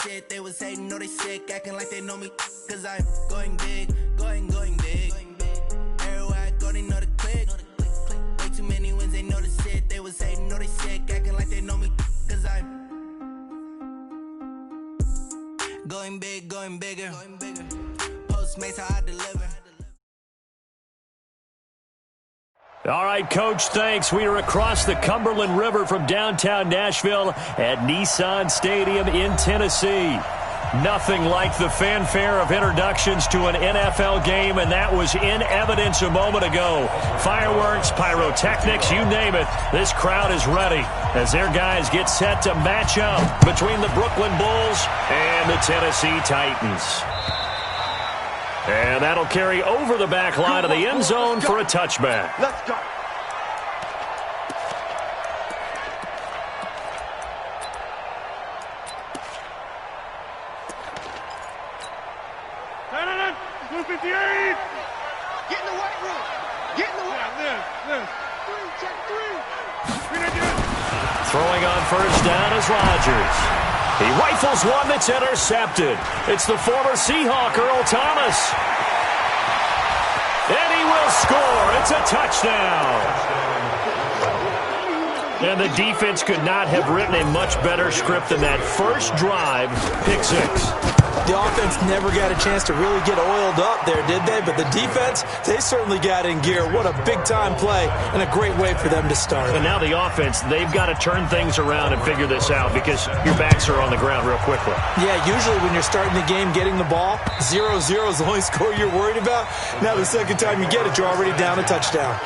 shit. They was hating, know they sick, acting like they know me. Cause I'm going big, going big. Everywhere I go, they know the click. Way too many wins, they know the shit. They was hating, know they sick, acting like they know me. Cause I'm going big, going bigger. Postmates, how I deliver. All right, Coach, thanks. We are across the Cumberland River from downtown Nashville at Nissan Stadium in Tennessee. Nothing like the fanfare of introductions to an NFL game, and that was in evidence a moment ago. Fireworks, pyrotechnics, you name it. This crowd is ready as their guys get set to match up between the Brooklyn Bulls and the Tennessee Titans. And that'll carry over the back line of the end zone for a touchback. Let's go. Get in the weight room. Get in the weight room. Check three. Throwing on first down is Rodgers. He rifles one that's intercepted. It's the former Seahawk, Earl Thomas. And he will score. It's a touchdown. And the defense could not have written a much better script than that first drive, pick six. The offense never got a chance to really get oiled up there, did they? But the defense, they certainly got in gear. What a big-time play and a great way for them to start. And now the offense, they've got to turn things around and figure this out because your backs are on the ground real quickly. Yeah, usually when you're starting the game getting the ball, 0-0 is the only score you're worried about. Now the second time you get it, you're already down a touchdown.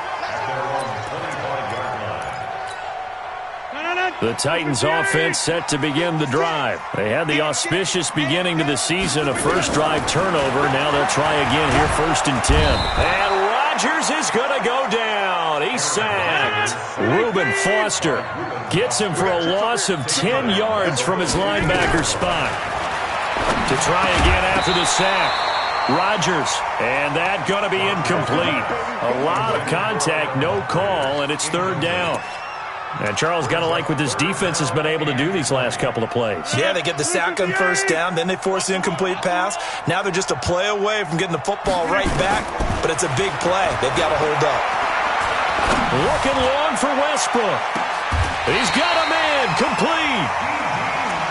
The Titans offense set to begin the drive. They had the auspicious beginning to the season, a first drive turnover. Now they'll try again here, 1st and 10. And Rodgers is going to go down. He's sacked. Reuben Foster gets him for a loss of 10 yards from his linebacker spot. To try again after the sack. Rodgers, and that going to be incomplete. A lot of contact, no call, and it's 3rd down. And Charles, got to like what this defense has been able to do these last couple of plays. Yeah, they get the sack on first down, then they force the incomplete pass. Now they're just a play away from getting the football right back, but it's a big play. They've got to hold up. Looking long for Westbrook. He's got a man, complete.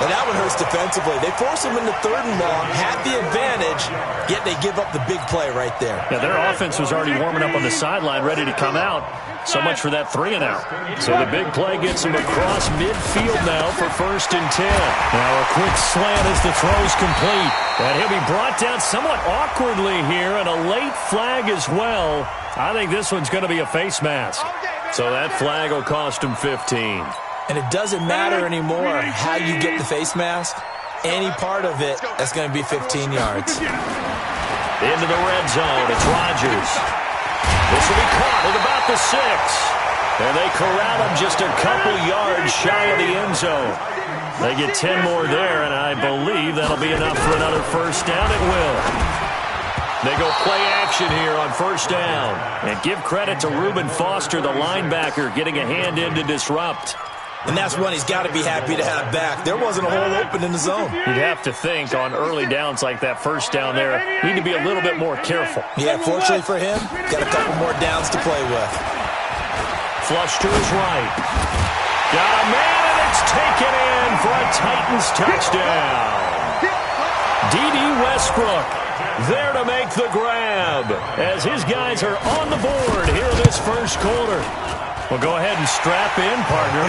And that one hurts defensively. They force him into 3rd and long, have the advantage, yet they give up the big play right there. Yeah, their offense was already warming up on the sideline, ready to come out. So much for that 3 and out. So the big play gets him across midfield now for 1st and 10. Now a quick slant as the throw's complete. And he'll be brought down somewhat awkwardly here, and a late flag as well. I think this one's going to be a face mask. So that flag will cost him 15. And it doesn't matter anymore how you get the face mask. Any part of it, that's going to be 15 yards. Into the red zone, it's Rodgers. This will be caught at about the 6. And they corral him just a couple yards shy of the end zone. They get 10 more there, and I believe that'll be enough for another first down. It will. They go play action here on first down. And give credit to Reuben Foster, the linebacker, getting a hand in to disrupt. And that's one he's got to be happy to have back. There wasn't a hole open in the zone. You'd have to think on early downs like that first down there, need to be a little bit more careful. Yeah, fortunately for him, got a couple more downs to play with. Flush to his right. Got a man, and it's taken in for a Titans touchdown. D.D. Westbrook there to make the grab as his guys are on the board here in this first quarter. Well, go ahead and strap in, partner.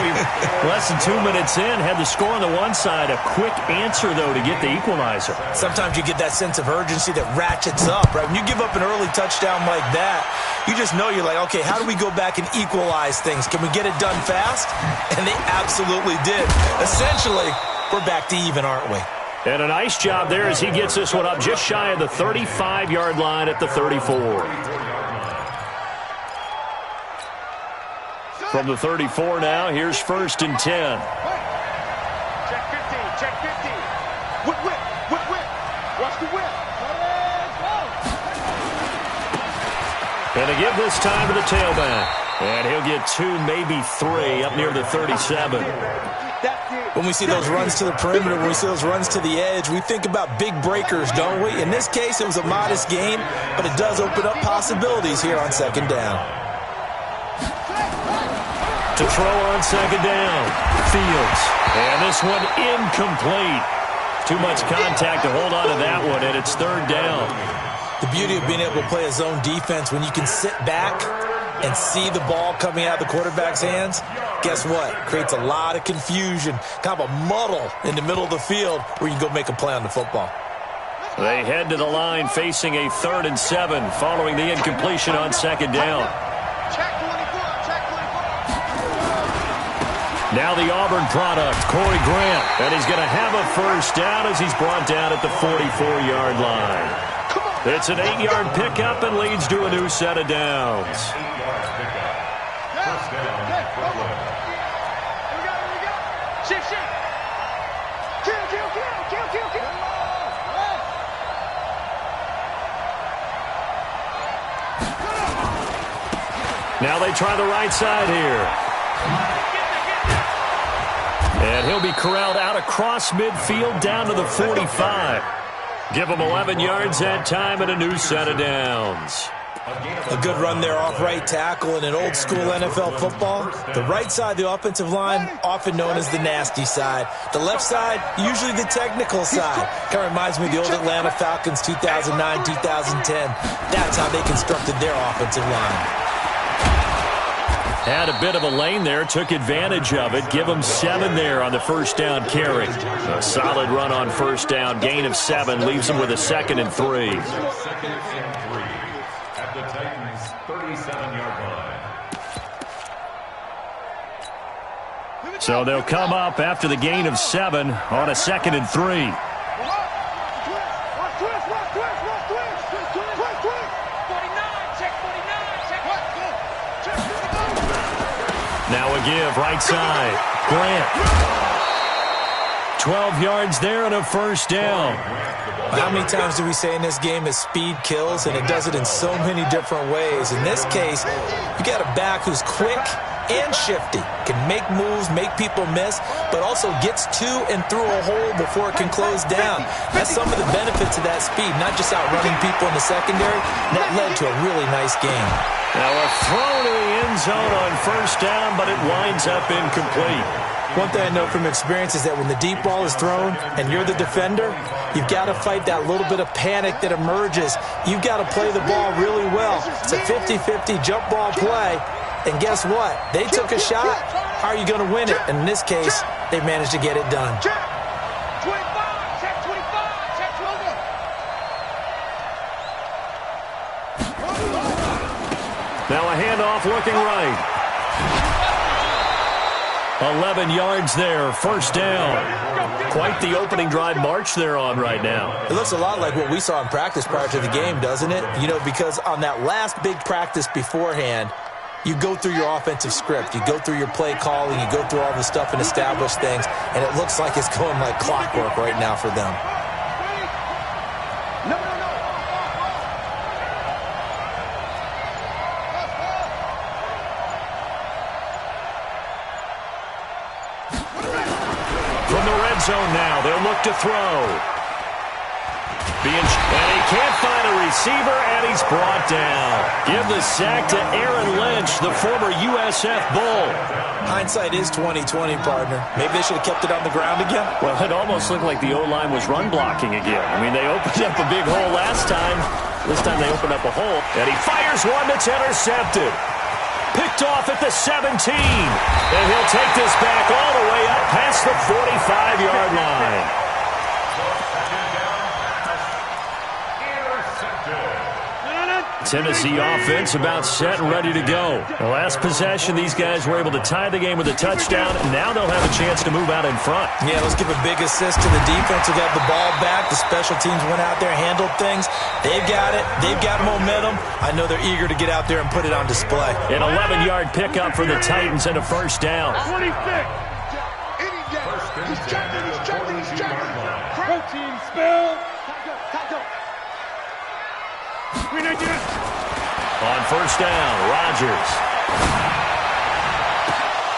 Less than 2 minutes in, had the score on the one side. A quick answer, though, to get the equalizer. Sometimes you get that sense of urgency that ratchets up, right? When you give up an early touchdown like that, you just know you're like, okay, how do we go back and equalize things? Can we get it done fast? And they absolutely did. Essentially, we're back to even, aren't we? And a nice job there as he gets this one up just shy of the 35-yard line at the 34. From the 34 now, here's 1st and 10. Check 15, check 15. Whip, whip, whip, whip. Watch the whip. And to give this time to the tailback. And he'll get 2, maybe 3, up near the 37. That's it. When we see those runs to the perimeter, when we see those runs to the edge, we think about big breakers, don't we? In this case, it was a modest gain, but it does open up possibilities here on second down. To throw on second down, Fields. And this one incomplete. Too much contact to hold on to that one, and it's third down. The beauty of being able to play a zone defense, when you can sit back and see the ball coming out of the quarterback's hands, guess what? Creates a lot of confusion, kind of a muddle in the middle of the field where you can go make a play on the football. They head to the line facing a 3rd and 7 following the incompletion on second down. Now the Auburn product, Corey Grant. And he's going to have a first down as he's brought down at the 44-yard line. It's an 8-yard pickup and leads to a new set of downs. Now they try the right side here. And he'll be corralled out across midfield down to the 45. Give him 11 yards that time and a new set of downs. A good run there off right tackle in an old school NFL football. The right side of the offensive line, often known as the nasty side. The left side, usually the technical side. Kind of reminds me of the old Atlanta Falcons 2009, 2010. That's how they constructed their offensive line. Had a bit of a lane there, took advantage of it. Give him 7 there on the first down carry. A solid run on first down, gain of 7, leaves him with a 2nd and 3. At the Titans' 37-yard line. So they'll come up after the gain of 7 on a 2nd and 3. Now a give, right side. Grant. 12 yards there and a first down. How many times do we say in this game that speed kills, and it does it in so many different ways? In this case, you got a back who's quick and shifty, can make moves, make people miss, but also gets to and through a hole before it can close down. That's some of the benefits of that speed, not just outrunning people in the secondary. That led to a really nice game. Now a throw to the end zone on first down, but it winds up incomplete. One thing I know from experience is that when the deep ball is thrown and you're the defender, you've got to fight that little bit of panic that emerges. You've got to play the ball really well. It's a 50-50 jump ball play, and guess what? They took a shot. How are you going to win it? And in this case, they managed to get it done. Now a handoff looking right. 11 yards there, first down. Quite the opening drive march they're on right now. It looks a lot like what we saw in practice prior to the game, doesn't it? You know, because on that last big practice beforehand, you go through your offensive script. You go through your play calling. You go through all the stuff and establish things. And it looks like it's going like clockwork right now for them. Zone now. They'll look to throw. And he can't find a receiver, and he's brought down. Give the sack to Aaron Lynch, the former USF Bull. Hindsight is 20/20, partner. Maybe they should have kept it on the ground again. Well, it almost looked like the O-line was run blocking again. I mean, they opened up a big hole last time. This time they opened up a hole, and he fires one that's intercepted. Picked off at the 17. And he'll take this back all the way up past the 45-yard line. Tennessee offense about set and ready to go. The last possession, these guys were able to tie the game with a touchdown. Now they'll have a chance to move out in front. Yeah, let's give a big assist to the defense who got the ball back. The special teams went out there, handled things. They've got it. They've got momentum. I know they're eager to get out there and put it on display. An 11-yard pickup for the Titans and a first down. 26. He's checking. Protein spill. On first down, Rodgers.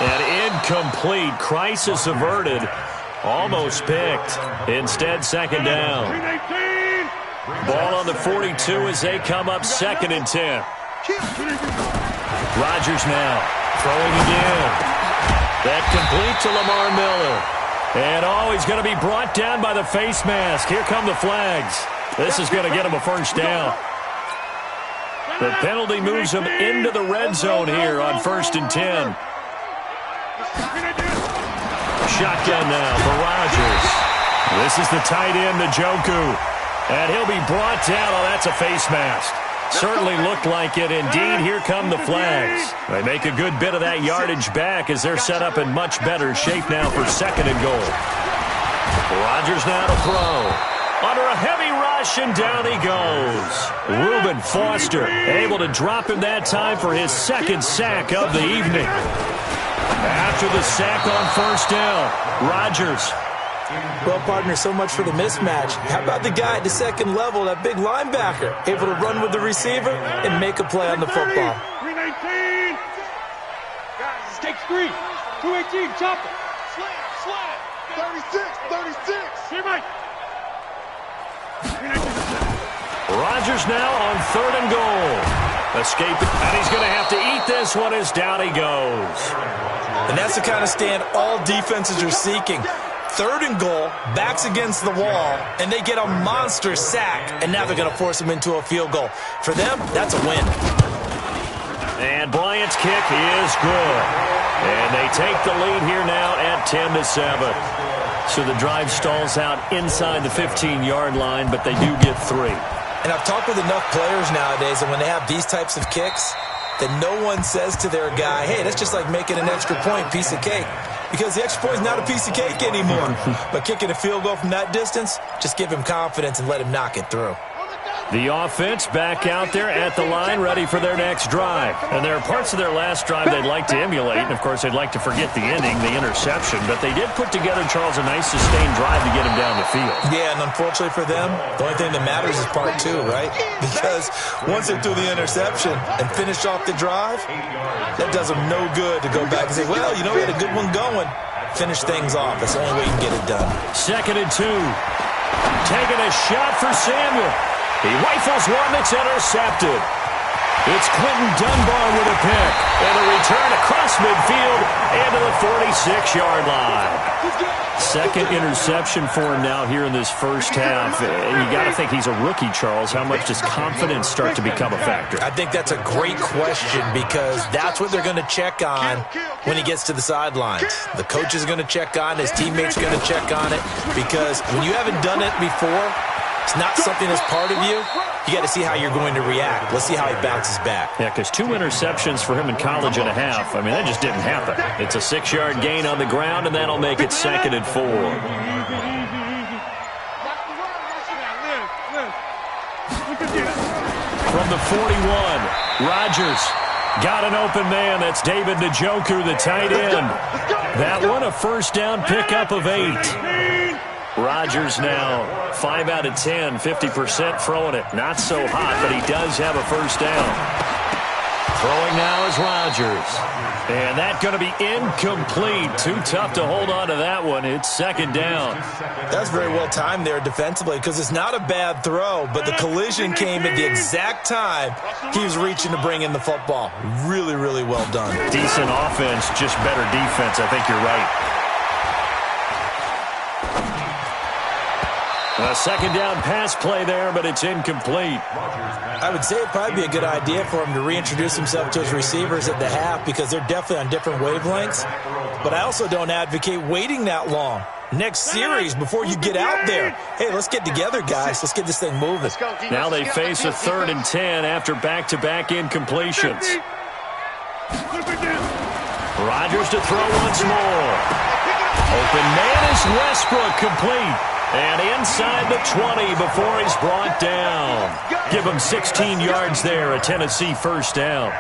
And incomplete. Crisis averted. Almost picked. Instead, second down. Ball on the 42 as they come up 2nd and 10. Rodgers now throwing again. That complete to Lamar Miller. And he's going to be brought down by the face mask. Here come the flags. This is going to get him a first down. The penalty moves him into the red zone here on 1st and 10. Shotgun now for Rodgers. This is the tight end, Njoku. And he'll be brought down. Oh, that's a face mask. Certainly looked like it. Indeed, here come the flags. They make a good bit of that yardage back as they're set up in much better shape now for 2nd and goal. Rodgers now to throw. Under a heavy rush, and down he goes. Reuben Foster able to drop him that time for his 2nd sack of the evening. After the sack on 1st down, Rodgers. Well, partner, so much for the mismatch. How about the guy at the 2nd level, that big linebacker, able to run with the receiver and make a play on the football? 319. Guys, take 3. 218, chop it. Slam. 36. Here, Mike. Rodgers now on 3rd and goal. Escaping, and he's going to have to eat this one as down he goes. And that's the kind of stand all defenses are seeking. 3rd and goal, backs against the wall, and they get a monster sack, and now they're going to force him into a field goal. For them, that's a win. And Bryant's kick is good. And they take the lead here now at 10-7. So the drive stalls out inside the 15-yard line, but they do get 3. And I've talked with enough players nowadays, and when they have these types of kicks, that no one says to their guy, hey, that's just like making an extra point, piece of cake. Because the extra point is not a piece of cake anymore. But kicking a field goal from that distance, just give him confidence and let him knock it through. The offense back out there at the line, ready for their next drive. And there are parts of their last drive they'd like to emulate. And, of course, they'd like to forget the ending, the interception. But they did put together, Charles, a nice sustained drive to get him down the field. Yeah, and unfortunately for them, the only thing that matters is part 2, right? Because once they threw the interception and finished off the drive, that does them no good to go back and say, well, you know, we had a good one going. Finish things off. That's the only way you can get it done. 2nd and 2. Taking a shot for Samuel. He rifles one that's intercepted. It's Quentin Dunbar with a pick. And a return across midfield into the 46-yard line. 2nd interception for him now here in this first half. And you got to think he's a rookie, Charles. How much does confidence start to become a factor? I think that's a great question because that's what they're going to check on when he gets to the sidelines. The coach is going to check on, his teammates are going to check on it because when you haven't done it before, it's not something that's part of you. You got to see how you're going to react. Let's see how he bounces back. Yeah, because 2 interceptions for him in college and a half. I mean, that just didn't happen. It's a 6-yard gain on the ground, and that'll make it 2nd and 4. From the 41, Rodgers got an open man. That's David Njoku, the tight end. That one a first down pickup of 8. Rodgers now 5 out of 10, 50% throwing it. Not so hot, but he does have a first down. Throwing now is Rodgers. And that's going to be incomplete. Too tough to hold on to that one. It's 2nd down. That's very well timed there defensively because it's not a bad throw, but the collision came at the exact time he was reaching to bring in the football. Really, really well done. Decent offense, just better defense. I think you're right. A 2nd down pass play there, but it's incomplete. I would say it'd probably be a good idea for him to reintroduce himself to his receivers at the half because they're definitely on different wavelengths. But I also don't advocate waiting that long. Next series, before you get out there, hey, let's get together, guys. Let's get this thing moving. Now they face a 3rd and 10 after back-to-back incompletions. Rodgers to throw once more. Open man is Westbrook, complete. And inside the 20 before he's brought down. Give him 16 yards there, a Tennessee first down.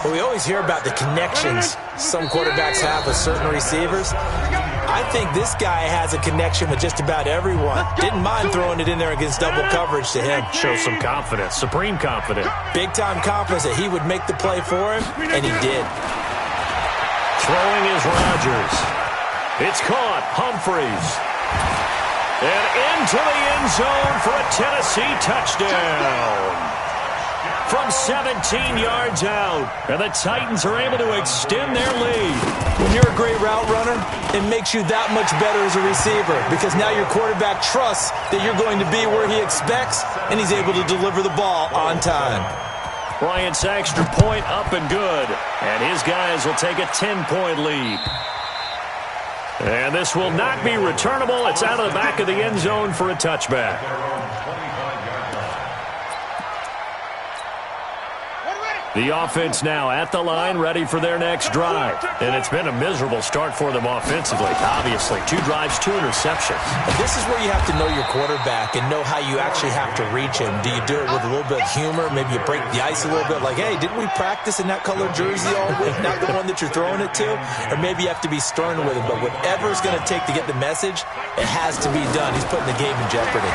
Well, we always hear about the connections some quarterbacks have with certain receivers. I think this guy has a connection with just about everyone. Didn't mind throwing it in there against double coverage to him. Shows some confidence, supreme confidence. Big-time confidence that he would make the play for him, and he did. Throwing is Rodgers. It's caught. Humphreys. And into the end zone for a Tennessee touchdown. From 17 yards out. And the Titans are able to extend their lead. When you're a great route runner, it makes you that much better as a receiver because now your quarterback trusts that you're going to be where he expects, and he's able to deliver the ball on time. Bryant's extra point up and good. And his guys will take a 10-point lead. And this will not be returnable. It's out of the back of the end zone for a touchback. The offense now at the line, ready for their next drive. And it's been a miserable start for them offensively. Obviously, 2 drives, 2 interceptions. And this is where you have to know your quarterback and know how you actually have to reach him. Do you do it with a little bit of humor? Maybe you break the ice a little bit, like, hey, didn't we practice in that colored jersey all week? Not the one that you're throwing it to? Or maybe you have to be stern with him. But whatever it's going to take to get the message, it has to be done. He's putting the game in jeopardy.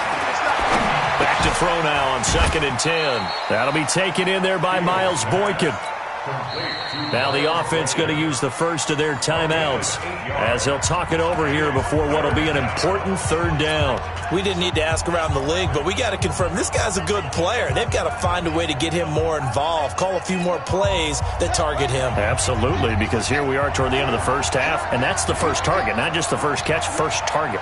Back to throw now on 2nd and 10. That'll be taken in there by Miles Boykin. Now the offense going to use the first of their timeouts as they'll talk it over here before what will be an important 3rd down. We didn't need to ask around the league, but we got to confirm this guy's a good player. They've got to find a way to get him more involved, call a few more plays that target him. Absolutely, because here we are toward the end of the first half, and that's the first target, not just the first catch, first target.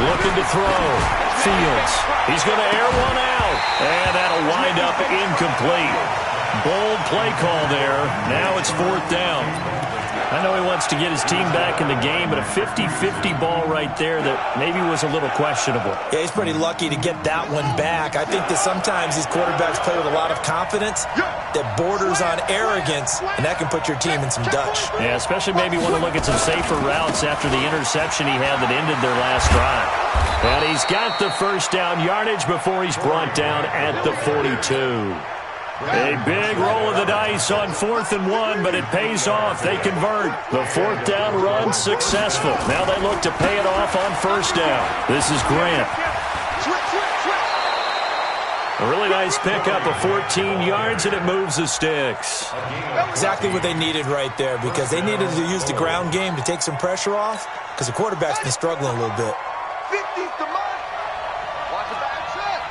Looking to throw. Fields. He's going to air one out. And that'll wind up incomplete. Bold play call there. Now it's 4th down. I know he wants to get his team back in the game, but a 50-50 ball right there that maybe was a little questionable. Yeah, he's pretty lucky to get that one back. I think that sometimes these quarterbacks play with a lot of confidence that borders on arrogance, and that can put your team in some Dutch. Yeah, especially maybe want to look at some safer routes after the interception he had that ended their last drive. And he's got the first down yardage before he's brought down at the 42. A big roll of the dice on 4th and 1, but it pays off. They convert. The 4th down run successful. Now they look to pay it off on 1st down. This is Grant. A really nice pickup of 14 yards, and it moves the sticks. Exactly what they needed right there, because they needed to use the ground game to take some pressure off, because the quarterback's been struggling a little bit. 50's the mark. Watch the back set.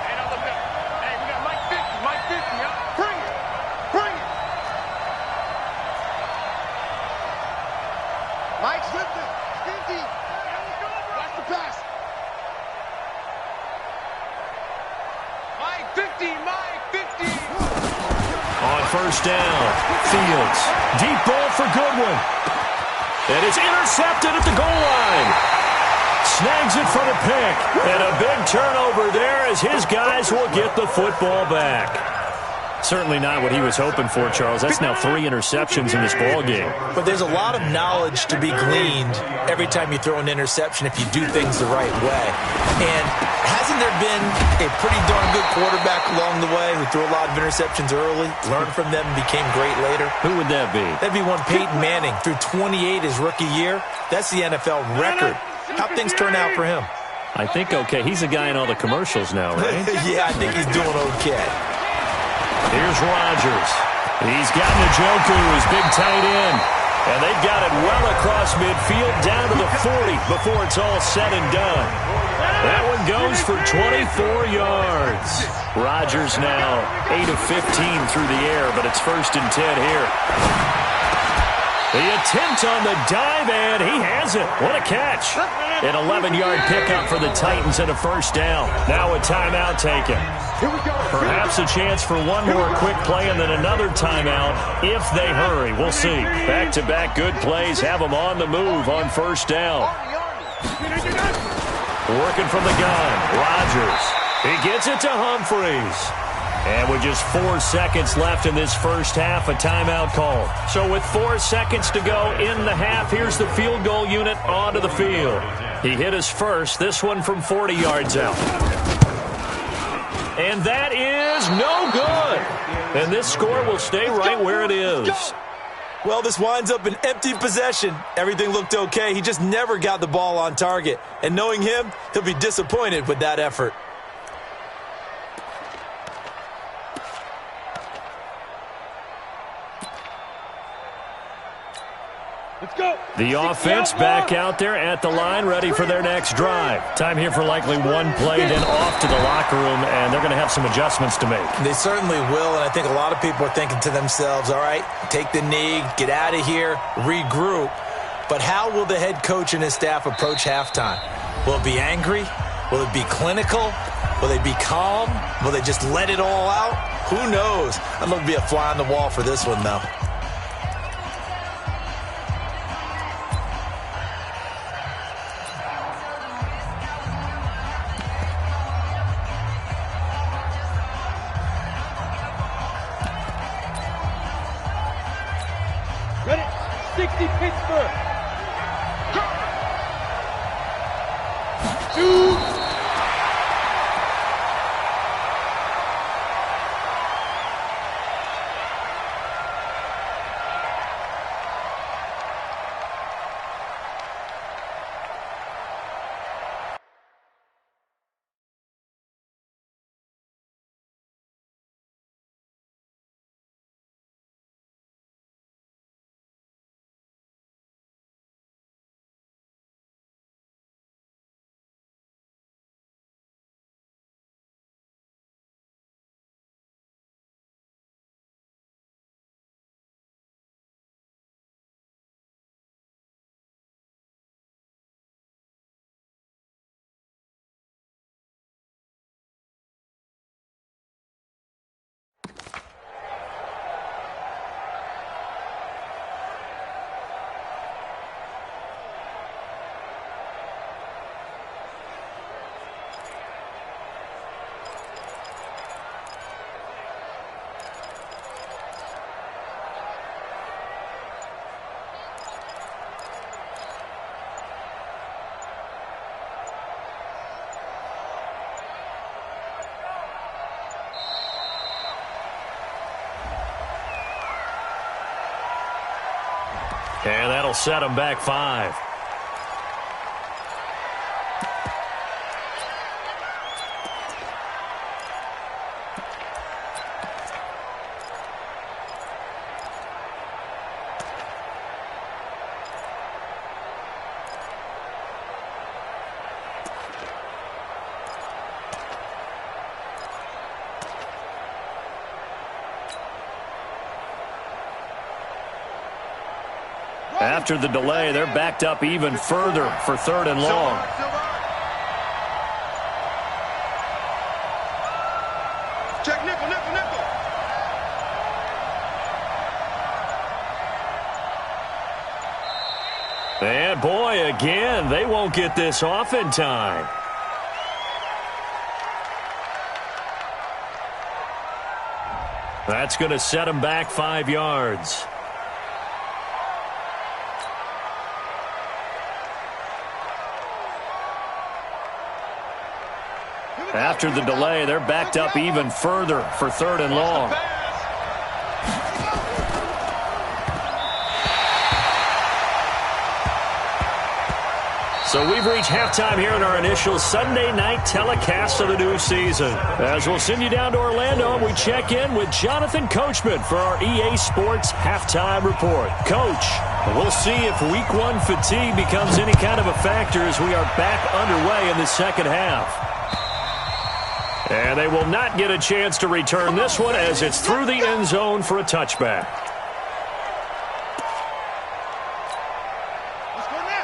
Hey, now look up. Hey, we got Mike 50. Mike 50, huh? Bring it. Bring it. Mike's 50. 50. Watch the pass. Mike 50. Mike 50. On 1st down, Fields. Deep ball for Goodwin. And it's intercepted at the goal line. Snags it for the pick. And a big turnover there as his guys will get the football back. Certainly not what he was hoping for, Charles. That's now 3 interceptions in this ball game. But there's a lot of knowledge to be gleaned every time you throw an interception if you do things the right way. And hasn't there been a pretty darn good quarterback along the way who threw a lot of interceptions early, learned from them, and became great later? Who would that be? That'd be one Peyton Manning. Threw 28 his rookie year. That's the NFL record. How'd things turn out for him? I think okay. He's a guy in all the commercials now, right? Yeah, I think he's doing okay. Here's Rodgers. He's got Njoku, his big tight end. And they've got it well across midfield down to the 40 before it's all said and done. That one goes for 24 yards. Rodgers now 8 of 15 through the air, but it's 1st and 10 here. The attempt on the dive, and he has it. What a catch. An 11-yard pickup for the Titans and a 1st down. Now a timeout taken. Perhaps a chance for one more quick play and then another timeout if they hurry. We'll see. Back-to-back good plays have them on the move on 1st down. Working from the gun, Rodgers. He gets it to Humphreys. And with just 4 seconds left in this first half, a timeout call. So with 4 seconds to go in the half, here's the field goal unit onto the field. He hit his first, this one from 40 yards out. And that is no good. And this score will stay right where it is. Well, this winds up an empty possession. Everything looked okay. He just never got the ball on target. And knowing him, he'll be disappointed with that effort. The offense back out there at the line, ready for their next drive. Time here for likely one play, then off to the locker room, and they're going to have some adjustments to make. They certainly will, and I think a lot of people are thinking to themselves, all right, take the knee, get out of here, regroup. But how will the head coach and his staff approach halftime? Will it be angry? Will it be clinical? Will they be calm? Will they just let it all out? Who knows? I'd love to be a fly on the wall for this one, though. Ready? 60 Pittsburgh. Two. And that'll set them back 5. After the delay, they're backed up even further for 3rd and long. Check nickel, nickel, nickel. And boy, again, they won't get this off in time. That's going to set them back 5 yards. After the delay, they're backed up even further for 3rd and long. So we've reached halftime here in our initial Sunday night telecast of the new season. As we'll send you down to Orlando, we check in with Jonathan Coachman for our EA Sports Halftime Report. Coach, we'll see if Week 1 fatigue becomes any kind of a factor as we are back underway in the second half. And they will not get a chance to return this one as it's through the end zone for a touchback.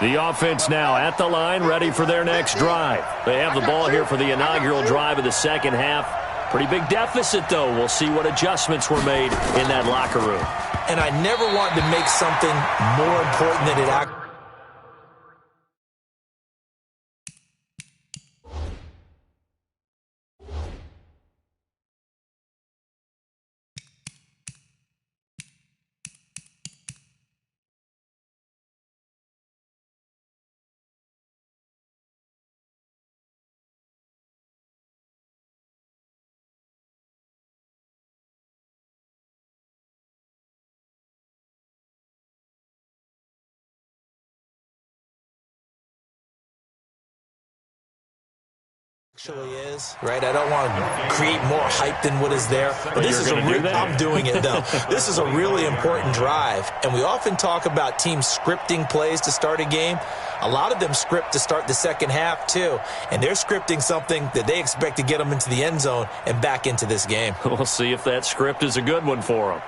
The offense now at the line, ready for their next drive. They have the ball here for the inaugural drive of the second half. Pretty big deficit, though. We'll see what adjustments were made in that locker room. And I never want to make something more important than it actually Actually is, right? I don't want to create more hype than what is there. But this is I'm doing it, though. This is a really important drive. And we often talk about teams scripting plays to start a game. A lot of them script to start the second half, too. And they're scripting something that they expect to get them into the end zone and back into this game. We'll see if that script is a good one for them.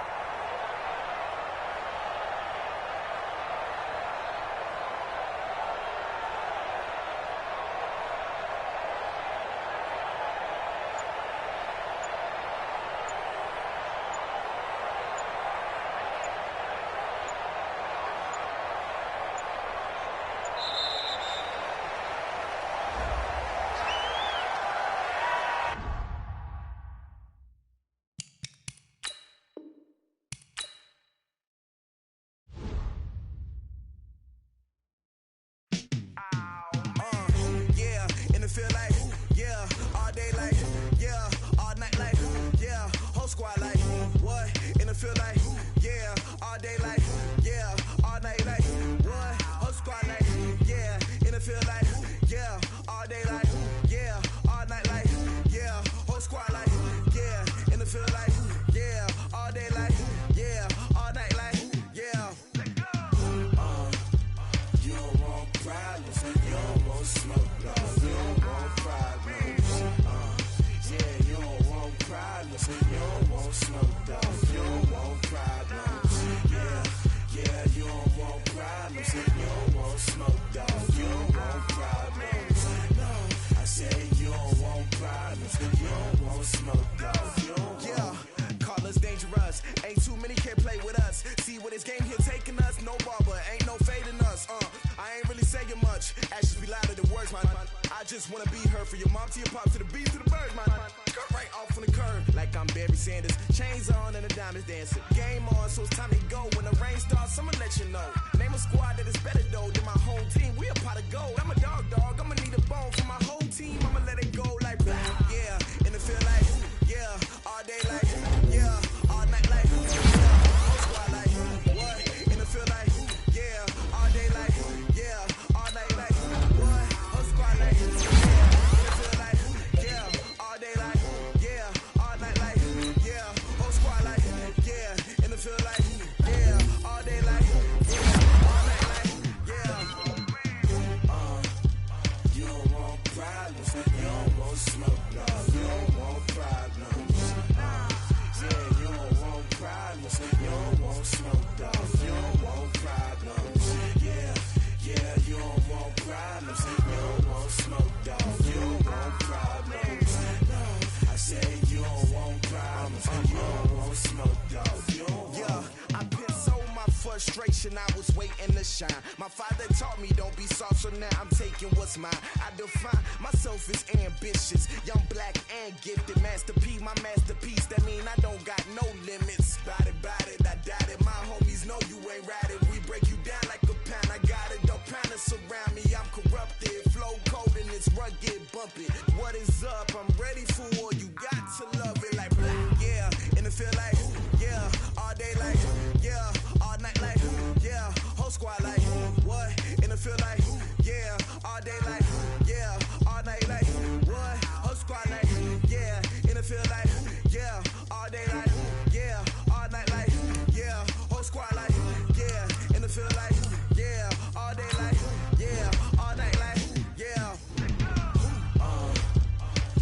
I was waiting to shine. My father taught me don't be soft, so now I'm taking what's mine. I define myself as ambitious, young, black, and gifted. Master P, my masterpiece. That mean I don't got no limits. Bout it, I doubt it. My homies know you ain't ratted. We break you down like a pound. I got it, don't panic surround me. I'm corrupted, flow cold and it's rugged, bumpy. What is up? I'm ready for war. You got to love it like black, yeah. And it feel like, yeah, all day like, yeah, all night like, yeah, whole squad like, what? And it feel like, yeah, all day like, yeah, all night like, what? Whole squad like, yeah, and it feel like, yeah, all day like, yeah, all night like, yeah, whole squad like, yeah, and it feel like, yeah, all day like, yeah, all night like, yeah.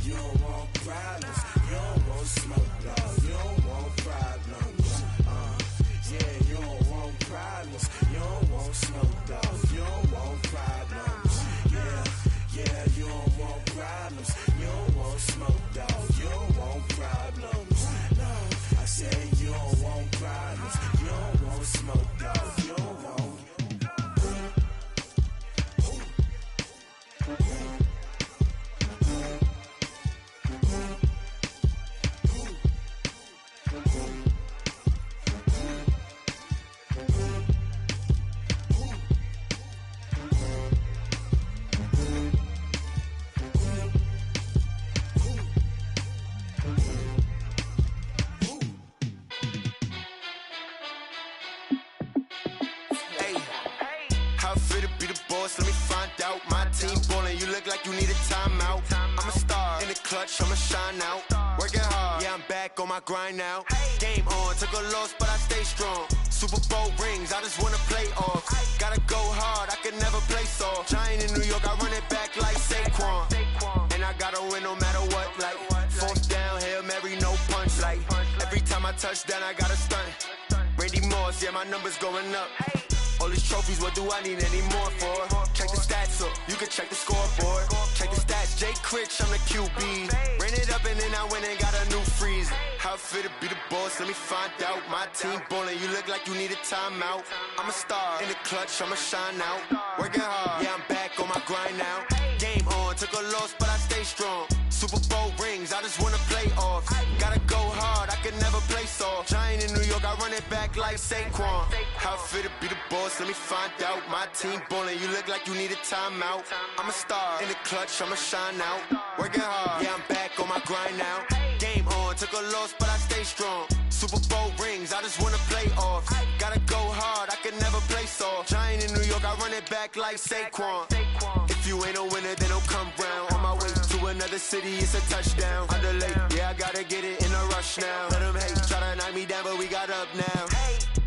You don't want problems, you don't want smoke, no, you don't want problems. Yeah, you don't want problems, you don't want smoke, dog, you don't want problems. Yeah, you don't want problems, you don't want smoke, dog, you don't want problems. No, I said you don't want problems, you don't want smoke, dog, you don't want. How fit to be the boss? Let me find out. My team ballin', you look like you need a timeout. I'm a star. In the clutch, I'ma shine out. Working hard, yeah, I'm back on my grind now. Game on, took a loss, but I stay strong. Super Bowl rings, I just wanna play off. Gotta go hard, I can never play soft. Giant in New York, I run it back like Saquon. And I gotta win no matter what, like fourth down, Hail Mary, no punch. Like every time I touch down, I gotta stunt. Randy Moss, yeah, my numbers going up. All these trophies, what do I need any more for? Check the stats up, you can check the scoreboard. Check the stats, Jay Critch, I'm the QB. Ran it up and then I went and got a new freeze. How it feel to be the boss, let me find out. My team ballin', you look like you need a timeout. I'm a star, in the clutch, I'ma shine out. Working hard, yeah, I'm back on my grind now. Game on, took a loss, but I stay strong. Super Bowl rings, I just wanna play off. Gotta go hard, I can never play soft. Giant in New York, I run it back like Saquon. How it feel to be the boss, let me find out. My team ballin', you look like you need a timeout. I'm a star, in the clutch, I'ma shine out. Working hard, yeah, I'm back on my grind now. Game on, took a loss, but I stay strong. Super Bowl rings, I just wanna play off. Gotta go hard, I can never play soft. Giant in New York, I run it back like Saquon. If you ain't a winner, then don't come round. On my way to another city, it's a touchdown. Underlay, yeah, I gotta get it in a rush now. Let them hate, try to knock me down, but we got up now.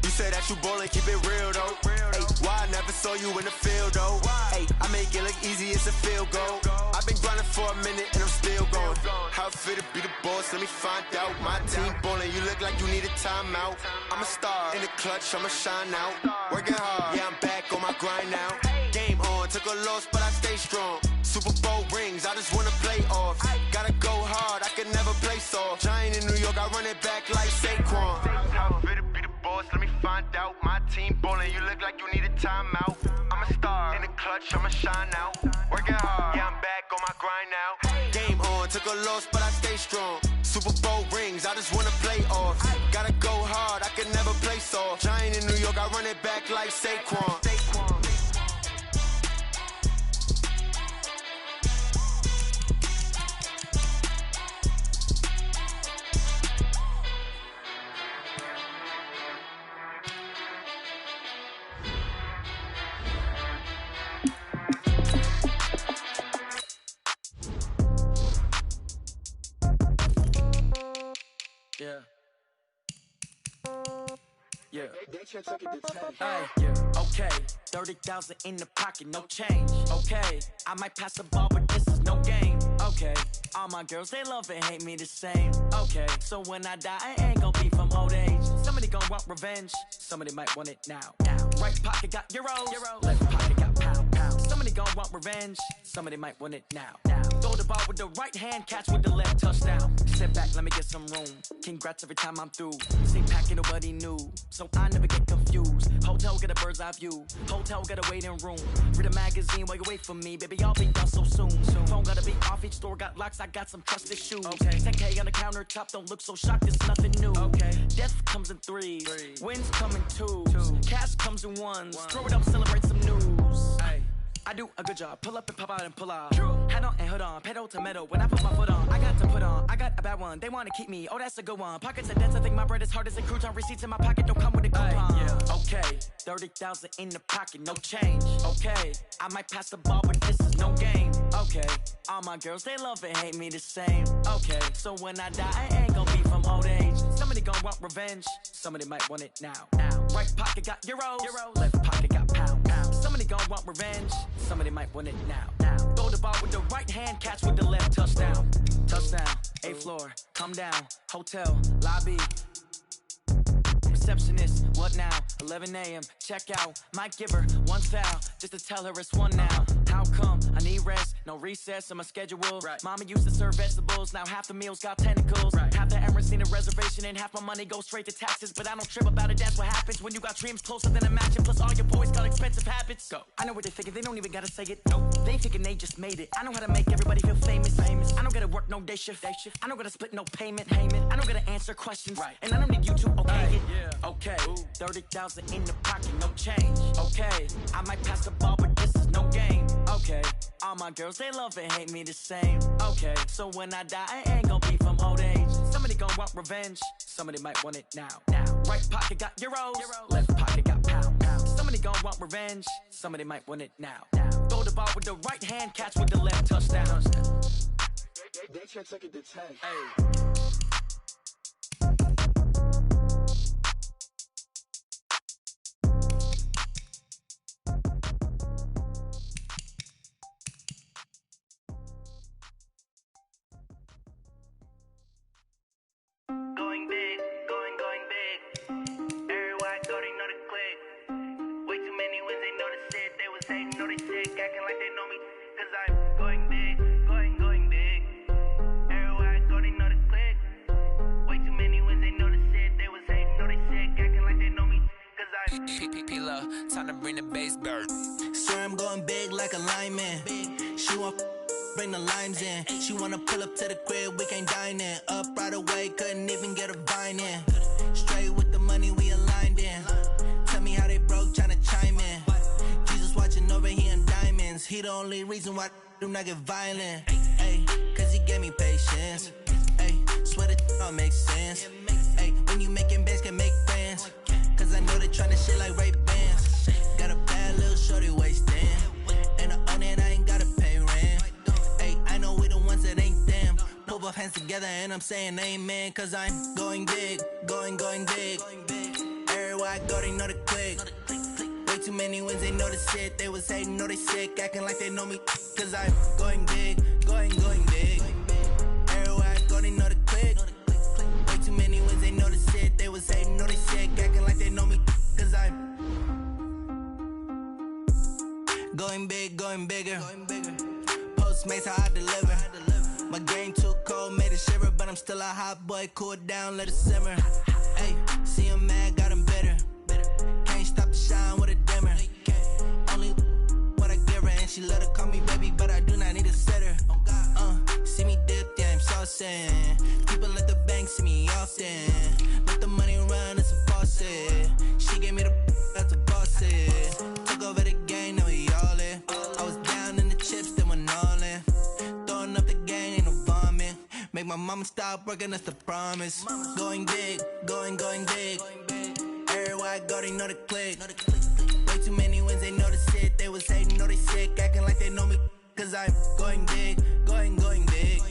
You say that you ballin', keep it real though. Hey, why I never saw you in the field though? Hey, I make it look easy, it's a field goal. I've been grinding for a minute and I'm still going. How it feel to be the boss, let me find out. My team ballin', you look like you need a timeout. I'm a star, in the clutch, I'ma shine out. Working hard, yeah, I'm back on my grind now. Game on, took a loss, but I stay strong. Super Bowl rings, I just wanna play off. Gotta go hard, I can never play soft. Giant in New York, I run it back like Saquon. How it feel to be the boss, let me find out. My team ballin', you look like you need a timeout. I'm a star, in the clutch, I'ma shine out. Working hard, yeah, I'm back on my grind now. Game on, took a loss, but I stay strong. Super Bowl rings, I just wanna play off. Gotta go hard, I can never play soft. Giant in New York, I run it back like Saquon. Yeah. Yeah. Hey, yeah. Okay. 30,000 in the pocket, no change. Okay. I might pass the ball, but this is no game. Okay. All my girls, they love and hate me the same. Okay. So when I die, I ain't gonna be from old age. Somebody gonna want revenge. Somebody might want it now. Right pocket got euros. Left pocket got pound. Somebody gonna want revenge. Somebody might want it now. Throw the ball with the right hand, catch with the left, touchdown. Sit back, let me get some room. Congrats every time I'm through. Same packet, nobody knew, so I never get confused. Hotel get a bird's eye view. Hotel get a waiting room. Read a magazine while you wait for me, baby. I'll be done so soon. Phone gotta be off, each store got locks. I got some trusted shoes. Okay. 10K on the countertop, don't look so shocked. It's nothing new. Okay. Death comes in threes. Wins come in twos. Cash comes in ones. Throw it up, celebrate some news. Ay. I do a good job, pull up and pop out and pull out. Hat on and hood on, pedal to metal. When I put my foot on, I got to put on. I got a bad one, they wanna keep me. Oh, that's a good one. Pockets are dense, I think my bread is hard as a crouton. Receipts in my pocket don't come with a coupon. Yeah. Okay, 30,000 in the pocket, no change. Okay, I might pass the ball, but this is no game. Okay, all my girls, they love and hate me the same. Okay, so when I die, I ain't gonna be from old age. Somebody gonna want revenge. Somebody might want it now. Right pocket got euros. Left pocket got pound. Somebody gonna want revenge. Somebody might want it now. Throw the ball with the right hand, catch with the left, touchdown. Touchdown, 8th floor, come down, hotel, lobby. Receptionist, what now? 11 a.m., check out. Might give her one foul, just to tell her it's one now. How come? I need rest, no recess in my schedule. Right. Mama used to serve vegetables, now half the meals got tentacles. Right. Half the Emirates need a reservation and half my money goes straight to taxes. But I don't trip about it, that's what happens when you got dreams closer than a matching. Plus all your boys got expensive habits. Go. I know what they're thinking, they don't even gotta say it. Nope. They thinking they just made it. I know how to make everybody feel famous. I don't gotta work no day shift. I don't gotta split no payment. I don't gotta answer questions. Right. And I don't need you to okay it. Yeah. Okay, 30,000 in the pocket, no change. Okay, I might pass the ball, but this is no game. Okay, all my girls, they love and hate me the same. Okay, so when I die, I ain't gonna be from old age. Somebody gonna want revenge. Somebody might want it now. Right pocket got euros. Left pocket got pound. Somebody gonna want revenge. Somebody might want it now. Throw the ball with the right hand, catch with the left, touchdown. That shit took it to 10. Going big, going big. Everywhere I go, they know the click. Way too many wins, they know the shit. They was hating, know they sick, acting like they know me. Cause I'm going big, going big. Everywhere I go, they know the click. Way too many wins, they know the shit. They was hating, know they sick, acting like they know me. Cause I'm P-P-P-Love, time to bring the bass bird. swear I'm going big like a lineman. She want bring the limes in. She wanna pull up to the crib, we can't dine in. Up right away, couldn't even get a vine in. Straight with the money, we aligned in. Tell me how they broke, tryna chime in. Jesus watching over, he in diamonds. He the only reason why I do not get violent. Ay, cause he gave me patience. Ay, swear that don't make sense. Ay, when you making bands, can make friends. Cause I know they tryna shit like Ray-Bans. Got a bad little shorty wasting. And I own it, I ain't gotta pay rent. Ay, I know we the ones that ain't them. Put both hands together and I'm saying amen. Cause I'm going big, going big. Everywhere I go, they know the click. Way too many wins, they know the shit. They was hating, know they sick, acting like they know me. Cause I'm going big, going big. Everywhere I go, they know the click. Way too many wins, they know the shit. They was hating, know they sick, acting like they know me. Cause I'm going big, going bigger. Postmates how I deliver. My game too cold, made it shiver, but I'm still a hot boy. Cool it down, let it simmer. Hey, see him mad, got him bitter. Can't stop the shine with a dimmer. Only what I give her, and she let her call me baby, but I do not need a sitter. See me dip, yeah, I'm saucing. People at the bank see me often. Let the money run, it's a faucet. She gave me the that's a faucet. Took over the game, now we all in. I was down in the chips, then went all in. Throwing up the gang, ain't no vomit. Make my mama stop working, that's the promise. Going big, going big. Everywhere I go, they know the click. Way too many wins, they know the shit. They was hating, know they sick, acting like they know me. Cause I'm going big, going big.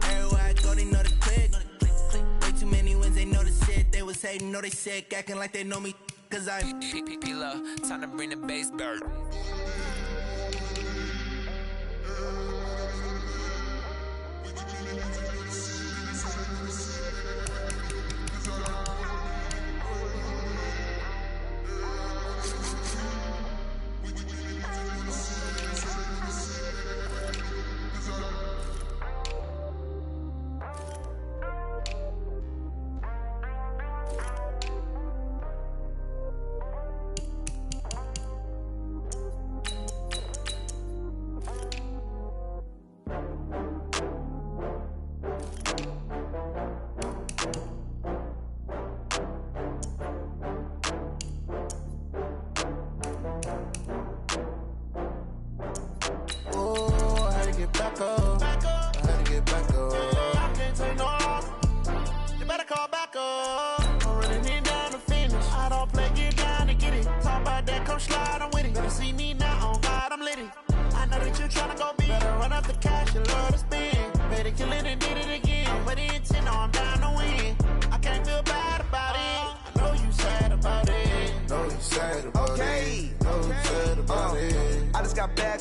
Everywhere I go, they know the click. Way too many wins, they know the shit. They was hating, know they sick, acting like they know me. Cause I'm P-P-P-Love, time to bring the bass bird.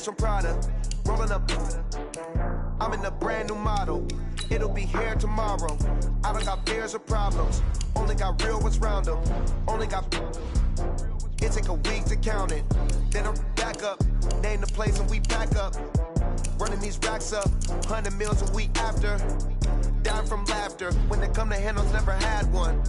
From Prada, rolling up. I'm in a brand new model. It'll be here tomorrow. I don't got fears or problems. Only got real ones round them. Only got. It take a week to count it. Then I'm back up. Name the place and we pack up. Running these racks up. 100 meals a week after. Down from laughter. When they come to handles, never had one.